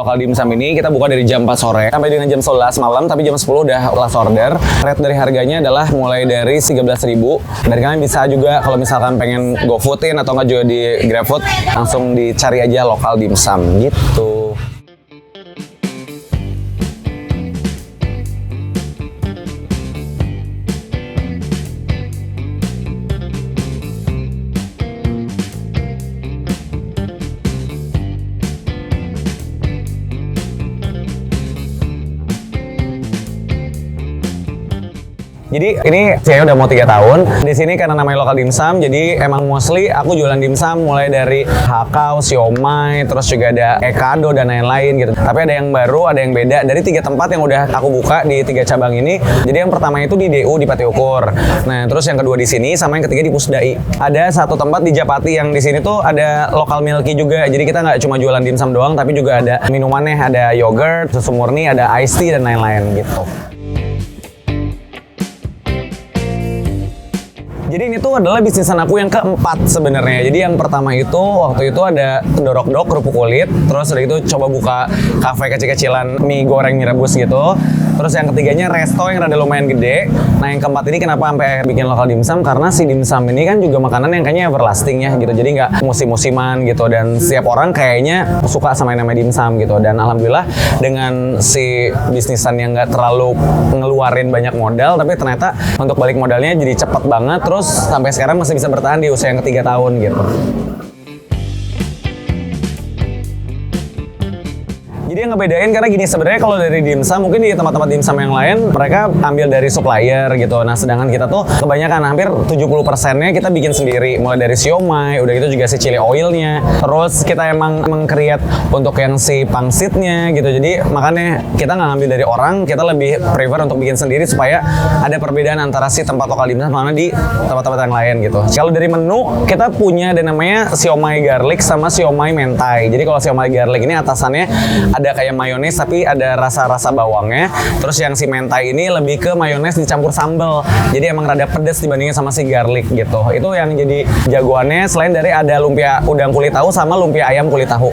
lokal dimsum ini kita buka dari jam 4 sore sampai dengan jam 11 malam, tapi jam 10 udah last order. Rate dari harganya adalah mulai dari 13.000. Dan kalian bisa juga kalau misalkan pengen GoFoodin atau nggak juga di GrabFood, langsung dicari aja lokal dimsum gitu. Jadi ini saya udah mau 3 tahun di sini karena namanya lokal dimsum. Jadi emang mostly aku jualan dimsum mulai dari hakau, siomay, terus juga ada ekado dan lain-lain gitu. Tapi ada yang baru, ada yang beda dari 3 tempat yang udah aku buka di 3 cabang ini. Jadi yang pertama itu di DU di Pati Ukur. Nah, terus yang kedua di sini sama yang ketiga di Pusdai. Ada 1 tempat di Japati yang di sini tuh ada lokal milky juga. Jadi kita nggak cuma jualan dimsum doang, tapi juga ada minumannya, ada yogurt, susu murni, ada iced tea dan lain-lain gitu. Jadi ini tuh adalah bisnisan aku yang keempat sebenarnya. Jadi yang pertama itu waktu itu ada dorok-dok kerupuk kulit, terus udah itu coba buka kafe kecil-kecilan mie goreng mie rebus gitu. Terus yang ketiganya resto yang rada lumayan gede. Nah yang keempat ini kenapa sampai bikin lokal dimsum? Karena si dimsum ini kan juga makanan yang kayaknya everlasting ya gitu. Jadi nggak musim-musiman gitu. Dan setiap orang kayaknya suka sama yang namanya dimsum gitu. Dan alhamdulillah dengan si bisnisan yang nggak terlalu ngeluarin banyak modal, tapi ternyata untuk balik modalnya jadi cepet banget. Terus sampai sekarang masih bisa bertahan di usia yang ke-3 tahun gitu. Jadi yang ngebedain karena gini, sebenarnya kalau dari dimsum mungkin di tempat-tempat dimsum yang lain mereka ambil dari supplier gitu. Nah sedangkan kita tuh kebanyakan hampir 70%-nya kita bikin sendiri. Mulai dari siomay, udah gitu juga si chili oilnya. Terus kita emang meng-create untuk yang si pangsitnya gitu. Jadi makanya kita nggak ngambil dari orang, kita lebih prefer untuk bikin sendiri supaya ada perbedaan antara si tempat lokal dimsum mana di tempat-tempat yang lain gitu. Kalau dari menu kita punya ada namanya siomay garlic sama siomay mentai. Jadi kalau siomay garlic ini atasannya ada kayak mayones tapi ada rasa-rasa bawangnya. Terus yang si mentai ini lebih ke mayones dicampur sambal. Jadi emang rada pedes dibandingin sama si garlic gitu. Itu yang jadi jagoannya selain dari ada lumpia udang kulit tahu sama lumpia ayam kulit tahu.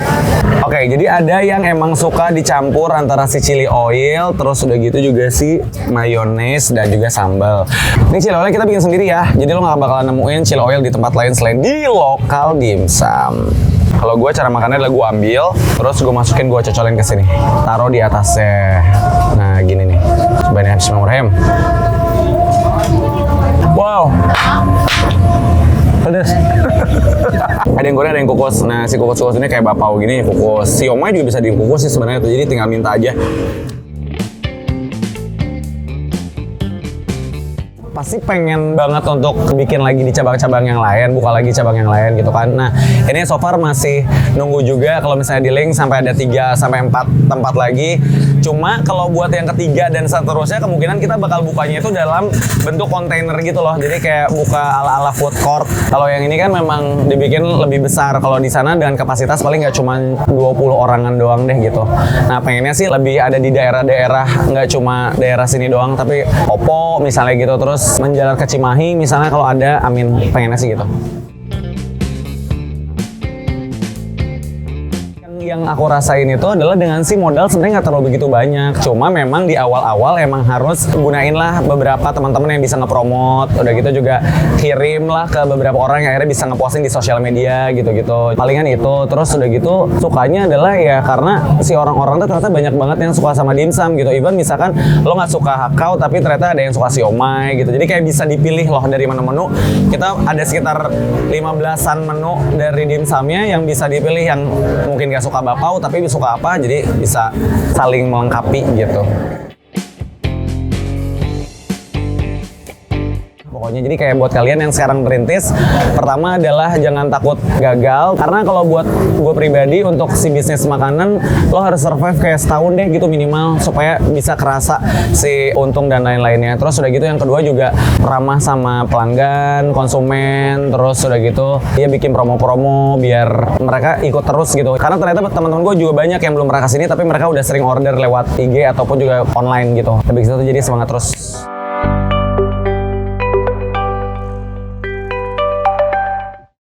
Oke, jadi ada yang emang suka dicampur antara si chili oil, terus udah gitu juga si mayones dan juga sambal. Ini chili oil kita bikin sendiri ya. Jadi lo nggak bakalan nemuin chili oil di tempat lain selain di lokal dimsum. Kalau gue cara makannya adalah gue ambil, terus gue masukin, gue cocolin ke sini, taruh di atasnya. Nah gini nih, coba nih bismillahirrahmanirrahim. Wow, pedas. Ada yang goreng, ada yang kukus. Nah si kukus-kukus ini kayak bapau gini, kukus. Siomay juga bisa dikukus sih sebenarnya tuh, jadi tinggal minta aja. Pasti pengen banget untuk bikin lagi di cabang-cabang yang lain, buka lagi cabang yang lain gitu kan. Nah ini so far masih nunggu juga kalau misalnya di link sampai ada 3 sampai 4 tempat lagi. Cuma kalau buat yang ketiga dan seterusnya kemungkinan kita bakal bukanya itu dalam bentuk kontainer gitu loh. Jadi kayak buka ala-ala food court. Kalau yang ini kan memang dibikin lebih besar. Kalau di sana dengan kapasitas paling nggak cuma 20 orangan doang deh gitu. Nah pengennya sih lebih ada di daerah-daerah, nggak cuma daerah sini doang, tapi Popo misalnya gitu. Terus menjalar ke Cimahi misalnya kalau ada, amin, pengennya sih gitu. Yang aku rasain itu adalah dengan si modal sebenarnya nggak terlalu begitu banyak. Cuma memang di awal-awal emang harus gunain lah beberapa teman-teman yang bisa ngepromot. Udah gitu juga kirim lah ke beberapa orang yang akhirnya bisa ngeposting di sosial media gitu-gitu. Palingan itu. Terus udah gitu sukanya adalah ya karena si orang-orang tuh ternyata banyak banget yang suka sama dimsum gitu. Even misalkan lo nggak suka hakau tapi ternyata ada yang suka siomay gitu. Jadi kayak bisa dipilih loh dari menu-menu. Kita ada sekitar 15-an menu dari dimsumnya yang bisa dipilih, yang mungkin nggak suka bapau tapi suka apa, jadi bisa saling melengkapi gitu. Pokoknya jadi kayak buat kalian yang sekarang merintis, pertama adalah jangan takut gagal, karena kalau buat gue pribadi untuk si bisnis makanan lo harus survive kayak setahun deh gitu minimal supaya bisa kerasa si untung dan lain-lainnya. Terus udah gitu yang kedua juga ramah sama pelanggan, konsumen, terus udah gitu dia bikin promo-promo biar mereka ikut terus gitu. Karena ternyata teman-teman gue juga banyak yang belum pernah kesini tapi mereka udah sering order lewat IG ataupun juga online gitu. Habis itu jadi semangat terus.